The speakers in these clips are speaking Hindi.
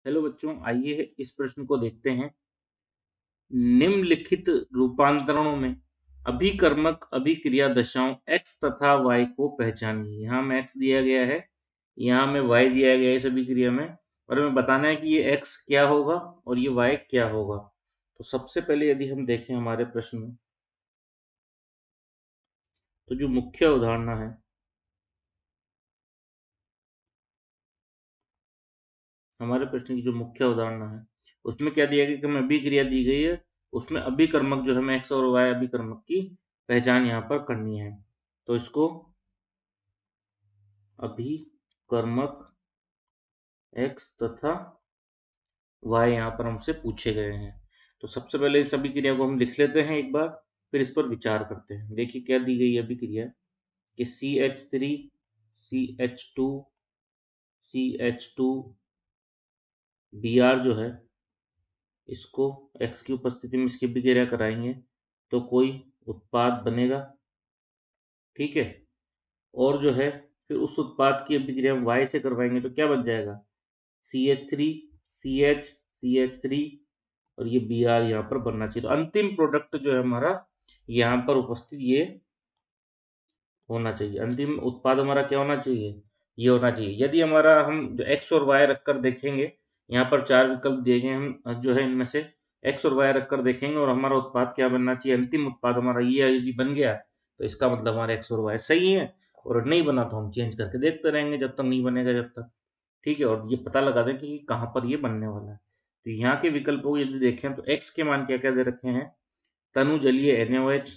हेलो बच्चों, आइए इस प्रश्न को देखते हैं। निम्नलिखित रूपांतरणों में अभिकर्मक अभिक्रिया दशाओं x तथा y को पहचानिए। यहाँ में x दिया गया है, यहाँ में y दिया गया है इस अभिक्रिया में, और हमें बताना है कि ये x क्या होगा और ये y क्या होगा। तो सबसे पहले यदि हम देखें हमारे प्रश्न में, तो जो मुख्य अवधारणा है, हमारे प्रश्न की जो मुख्य अवधारणा है उसमें क्या दिया गया कि हमें अभिक्रिया दी गई है, उसमें अभिकर्मक जो हमें x और y अभिकर्मक की पहचान यहाँ पर करनी है। तो इसको अभिकर्मक x तथा y यहाँ पर हमसे पूछे गए हैं। तो सबसे पहले इस अभिक्रिया को हम लिख लेते हैं एक बार, फिर इस पर विचार करते हैं। देखिए क्या दी गई है अभिक्रिया कि CH3 CH2 CH2 Br जो है, इसको x की उपस्थिति में इसकी अभिक्रिया कराएंगे तो कोई उत्पाद बनेगा, ठीक है। और जो है फिर उस उत्पाद की अभिक्रिया हम y से करवाएंगे तो क्या बन जाएगा, CH3 CH CH3 और ये Br यहाँ पर बनना चाहिए। तो अंतिम प्रोडक्ट जो है हमारा यहाँ पर उपस्थित ये होना चाहिए, अंतिम उत्पाद हमारा क्या होना चाहिए, ये होना चाहिए। यदि हमारा हम जो x और y रखकर देखेंगे, यहाँ पर 4 विकल्प दिए गए, हम जो है इनमें से x और y रखकर देखेंगे और हमारा उत्पाद क्या बनना चाहिए, अंतिम उत्पाद हमारा ये यदि बन गया तो इसका मतलब हमारे x और y सही है, और नहीं बना तो हम चेंज करके देखते रहेंगे जब तक नहीं बनेगा, जब तक, ठीक है। और ये पता लगा दें कि कहाँ पर ये बनने वाला है। तो यहाँ के विकल्पों को यदि देखें तो x के मान क्या क्या दे रखे हैं, तनु जलीय NaOH,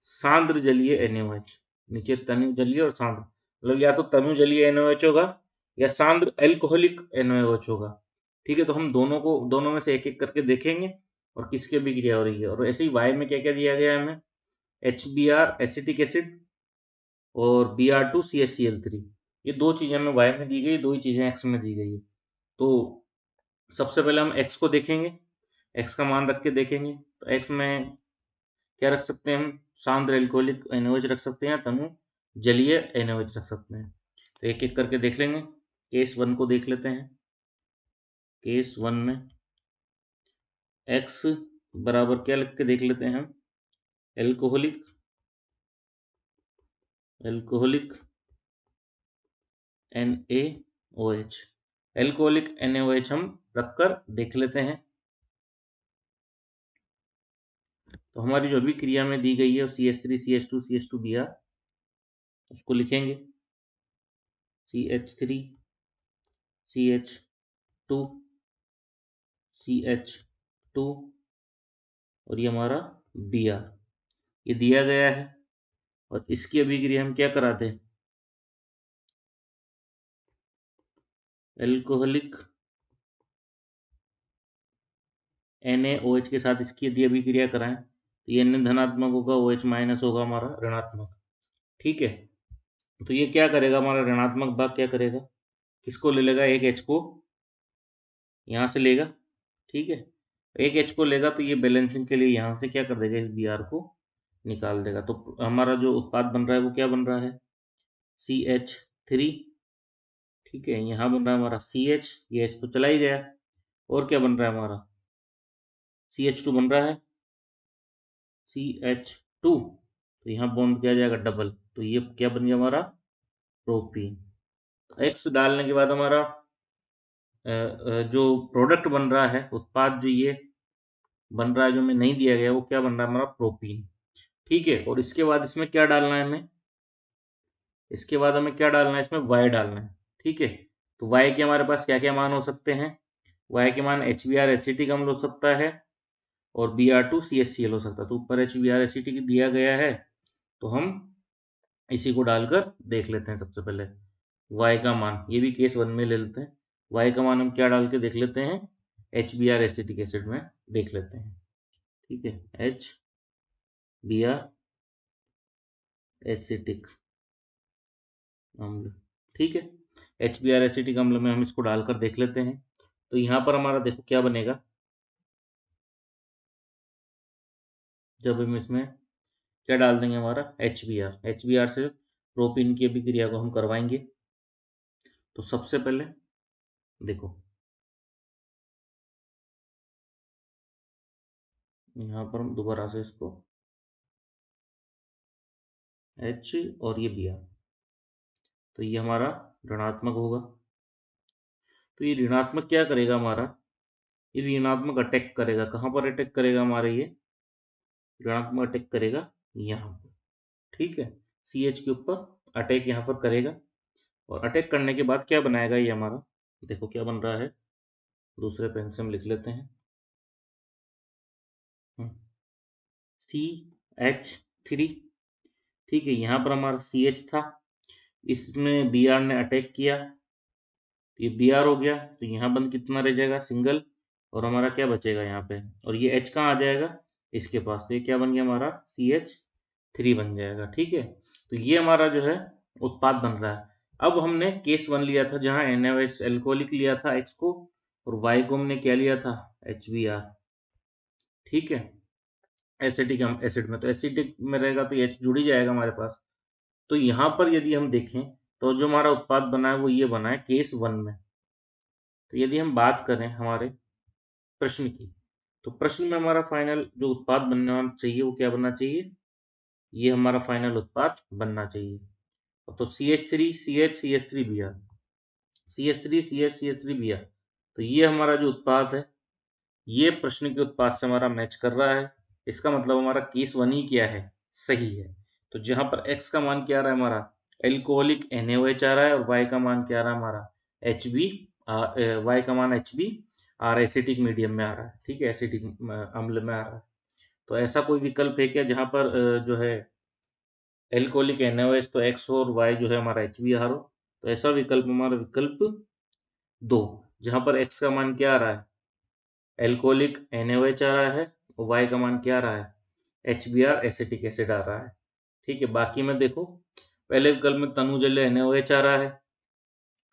सांद्र जलीय NaOH। नीचे तनु जलीय और सांद्र, मतलब या तो तनु जलीय NaOH होगा या सांद्र एल्कोहलिक NaOH होगा, ठीक है। तो हम दोनों में से एक एक करके देखेंगे और किसकी अभिक्रिया हो रही है। और ऐसे ही y में क्या क्या दिया गया है हमें, HBr एसिटिक एसिड और Br2 CHCl3। ये दो चीजें हमें y में दी गई, दो ही चीजें x में दी गई है। तो सबसे पहले हम x को देखेंगे, x का मान रख के देखेंगे। तो x में क्या रख सकते हैं हम, सांद्र एल्कोहलिक NaOH रख सकते हैं, तनु जलीय NaOH रख सकते हैं। तो एक एक करके देख लेंगे। केस 1 को देख लेते हैं। केस 1 में x बराबर क्या लिख के देख लेते हैं हम, एल्कोहलिक NaOH, एल्कोहलिक NaOH हम रखकर देख लेते हैं। तो हमारी जो अभिक्रिया में दी गई है CH3 CH2 CH2 Br, उसको लिखेंगे CH3 CH2 CH2 और ये हमारा Br, ये दिया गया है। और इसकी अभिक्रिया हम क्या कराते हैं, एल्कोहलिक NaOH के साथ इसकी यदि अभिक्रिया कराएं तो ये N धनात्मक होगा, OH माइनस होगा हमारा ऋणात्मक, ठीक है। तो ये क्या करेगा, हमारा ऋणात्मक भाग क्या करेगा, किसको ले लेगा, एक H को यहाँ से लेगा, ठीक है। एक H को लेगा तो ये बैलेंसिंग के लिए यहाँ से क्या कर देगा, इस Br को निकाल देगा। तो हमारा जो उत्पाद बन रहा है वो क्या बन रहा है, CH3, ठीक है। यहाँ बन रहा है हमारा CH, ये H तो चला ही गया। और क्या बन रहा है हमारा, CH2 बन रहा है, CH2। तो यहाँ बॉन्ड किया जाएगा डबल, तो ये क्या बन गया हमारा, प्रोपीन। तो X डालने के बाद हमारा जो प्रोडक्ट बन रहा है, उत्पाद जो ये बन रहा है जो हमें नहीं दिया गया, वो क्या बन रहा है, हमारा प्रोपीन, ठीक है। और इसके बाद इसमें क्या डालना है हमें, इसके बाद हमें क्या डालना है, इसमें y डालना है, ठीक है। तो y के हमारे पास क्या क्या मान हो सकते हैं, y के मान HBr एसिटिक अम्ल हो सकता है और Br2 CHCl हो सकता है। तो ऊपर HBr एसिटिक दिया गया है, तो हम इसी को डालकर देख लेते हैं। सबसे पहले y का मान, ये भी केस 1 में ले लेते हैं। y का मान हम क्या डाल के देख लेते हैं, HBr एसिटिक एसिड में देख लेते हैं, ठीक है। HBr एसिटिक अम्ल, ठीक है। HBr एसिटिक अम्ल में हम इसको डालकर देख लेते हैं। तो यहाँ पर हमारा देखो क्या बनेगा, जब हम इसमें क्या डाल देंगे, हमारा HBr से प्रोपीन की अभिक्रिया को हम करवाएंगे। तो सबसे पहले देखो यहाँ पर हम दोबारा से इसको H और ये Br, तो ये हमारा ऋणात्मक होगा। तो ये ऋणात्मक क्या करेगा हमारा, ये ऋणात्मक अटैक करेगा। कहाँ पर अटैक करेगा हमारे, ये ऋणात्मक अटैक करेगा यहाँ पर, ठीक है। CH के ऊपर अटैक यहाँ पर करेगा, और अटैक करने के बाद क्या बनाएगा ये हमारा, देखो क्या बन रहा है, दूसरे पेन से हम लिख लेते हैं। CH3, ठीक है। यहाँ पर हमारा CH था, इसमें Br ने अटैक किया, तो ये Br हो गया। तो यहाँ बंद कितना रह जाएगा, सिंगल, और हमारा क्या बचेगा यहाँ पे, और ये H कहाँ आ जाएगा, इसके पास। तो ये क्या बन गया हमारा, CH3 बन जाएगा, ठीक है। तो ये हमारा जो है उत्पाद बन रहा है। अब हमने केस 1 लिया था जहाँ NaOH एल्कोहलिक लिया था X को, और Y को हमने क्या लिया था, HBr, ठीक है। एसिटिक एसिड में, तो एसिडिक में रहेगा तो H जुड़ ही जाएगा हमारे पास। तो यहाँ पर यदि हम देखें तो जो हमारा उत्पाद बना है वो ये बना है केस 1 में। तो यदि हम बात करें हमारे प्रश्न की, तो प्रश्न में हमारा फाइनल जो उत्पाद बनना चाहिए वो क्या बनना चाहिए, ये हमारा फाइनल उत्पाद बनना चाहिए। तो CH3 CH CH3 Br, CH3 CH CH3 Br, तो ये हमारा जो उत्पाद है ये प्रश्न के उत्पाद से हमारा मैच कर रहा है। इसका मतलब हमारा केस 1 ही क्या है, सही है। तो जहां पर X का मान क्या आ रहा है हमारा, एल्कोहलिक NaOH आ रहा है, और Y का मान क्या आ रहा है हमारा, HB, Y का मान HB और एसिटिक मीडियम में आ रहा है, ठीक है, एसिटिक अम्ल में आ रहा है। तो ऐसा कोई विकल्प है क्या जहां पर जो है एल्कोहलिक NaOH तो X हो और Y जो है हमारा HBr हो। तो ऐसा विकल्प हमारा विकल्प 2, जहां पर X का मान क्या आ रहा है, एल्कोहलिक NaOH आ रहा है, और Y का मान क्या आ रहा है, HBr एसिटिक एसिड आ रहा है, ठीक है। बाकी में देखो, पहले विकल्प में तनुजल्य NaOH आ रहा है,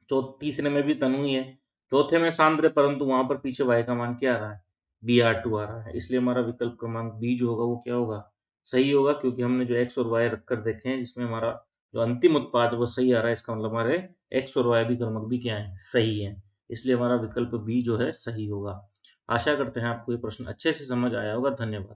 तीसरे में भी तनु ही है, चौथे में सांद्र, परंतु वहां पर पीछे Y का मान क्या आ रहा है, Br2 आ रहा है। इसलिए हमारा विकल्प क्रमांक बी जो होगा वो क्या होगा, सही होगा, क्योंकि हमने जो X और Y रखकर देखे हैं जिसमें हमारा जो अंतिम उत्पाद है वो सही आ रहा है। इसका मतलब हमारे X और Y भी क्रमांक भी क्या है, सही है। इसलिए हमारा विकल्प बी जो है सही होगा। आशा करते हैं आपको ये प्रश्न अच्छे से समझ आया होगा। धन्यवाद।